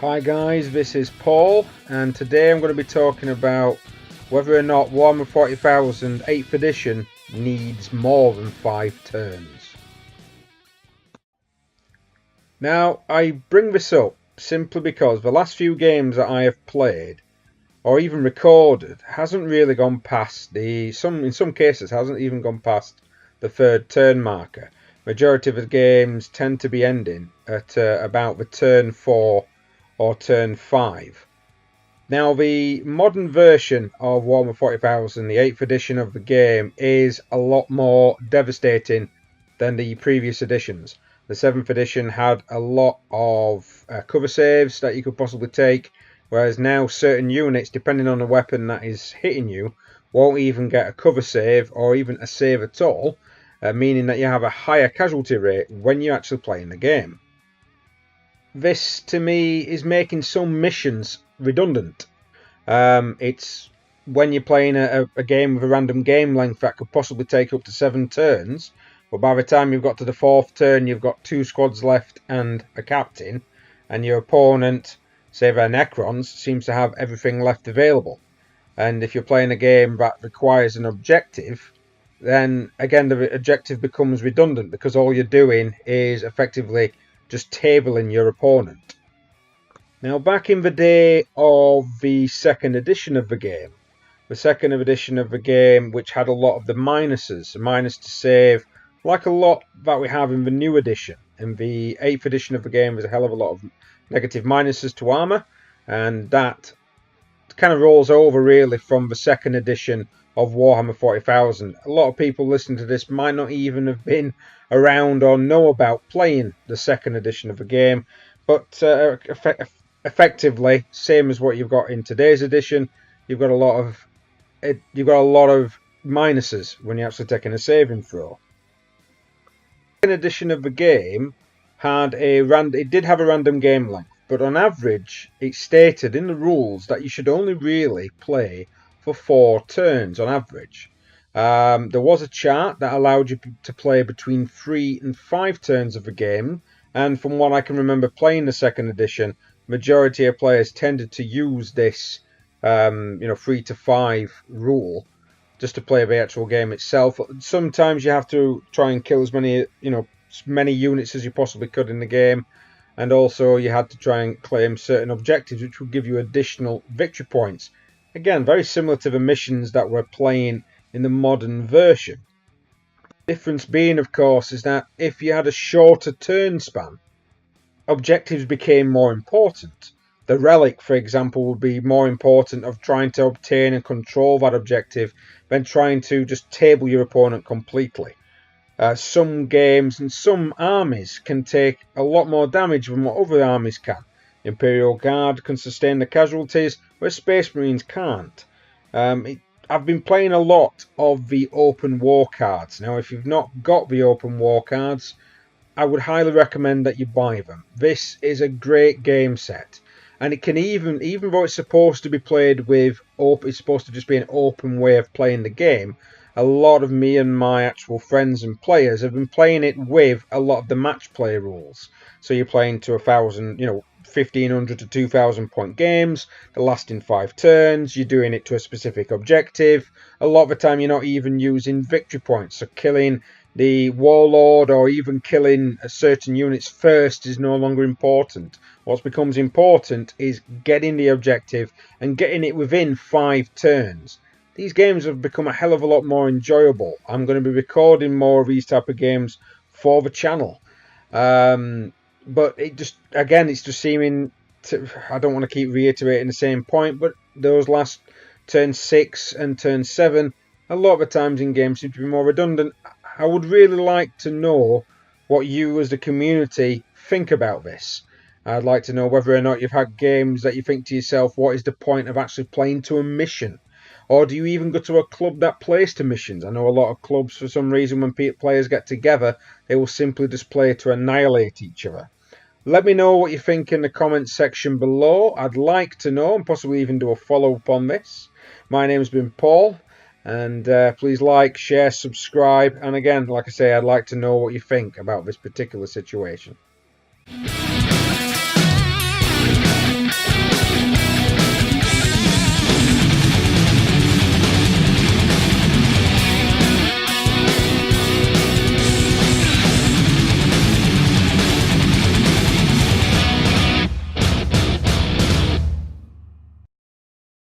Hi guys, this is Paul, and today I'm going to be talking about whether or not Warhammer 40,000 8th edition needs more than 5 turns. Now, I bring this up simply because the last few games that I have played, or even recorded, hasn't really gone past in some cases hasn't even gone past the 3rd turn marker. Majority of the games tend to be ending at about the turn 4 or turn 5. Now, the modern version of Warhammer 40,000, the 8th edition of the game, is a lot more devastating than the previous editions. The 7th edition had a lot of cover saves that you could possibly take, whereas now certain units, depending on the weapon that is hitting you, won't even get a cover save or even a save at all, meaning that you have a higher casualty rate when you're actually playing the game. This, to me, is making some missions redundant. It's when you're playing a game with a random game length that could possibly take up to 7 turns, but by the time you've got to the 4th turn, you've got 2 squads left and a captain, and your opponent, say their Necrons, seems to have everything left available. And if you're playing a game that requires an objective, then again the objective becomes redundant because all you're doing is effectively just tabling your opponent. Now, back in the day of the 2nd edition of the game, which had a lot of the minuses, a minus to save, like a lot that we have in the new edition. In the 8th edition of the game, there's a hell of a lot of negative minuses to armor, and that kind of rolls over really from the 2nd edition of Warhammer 40,000. A lot of people listening to this might not even have been around or know about playing the 2nd edition of the game, but effectively, same as what you've got in today's edition, you've got a lot of minuses when you're actually taking a saving throw. The 2nd edition of the game did have a random game length, but on average, it stated in the rules that you should only really play for 4 turns on average. There was a chart that allowed you to play between 3 and 5 turns of the game, and from what I can remember playing the 2nd edition, majority of players tended to use this 3 to 5 rule just to play the actual game itself. Sometimes you have to try and kill as many units as you possibly could in the game, and also you had to try and claim certain objectives which would give you additional victory points. Again, very similar to the missions that we're playing in the modern version. The difference being, of course, is that if you had a shorter turn span, objectives became more important. The relic, for example, would be more important of trying to obtain and control that objective than trying to just table your opponent completely. Some games and some armies can take a lot more damage than what other armies can. Imperial Guard can sustain the casualties, where Space Marines can't. I've been playing a lot of the open war cards. Now, if you've not got the open war cards, I would highly recommend that you buy them. This is a great game set, and it can even though it's supposed to be played with it's supposed to just be an open way of playing the game. A lot of me and my actual friends and players have been playing it with a lot of the match play rules. So you're playing to 1,500 to 2,000 point games, the lasting 5 turns, you're doing it to a specific objective. A lot of the time you're not even using victory points, so killing the warlord or even killing certain units first is no longer important. What becomes important is getting the objective and getting it within 5 turns. These games have become a hell of a lot more enjoyable. I'm going to be recording more of these type of games for the channel. But it's just seeming to, I don't want to keep reiterating the same point, but those last turn 6 and turn 7, a lot of the times in games seem to be more redundant. I would really like to know what you as the community think about this. I'd like to know whether or not you've had games that you think to yourself, what is the point of actually playing to a mission? Or do you even go to a club that plays to missions? I know a lot of clubs, for some reason, when players get together, they will simply just play to annihilate each other. Let me know what you think in the comments section below. I'd like to know, and possibly even do a follow-up on this. My name's been Paul, and please like, share, subscribe. And again, like I say, I'd like to know what you think about this particular situation.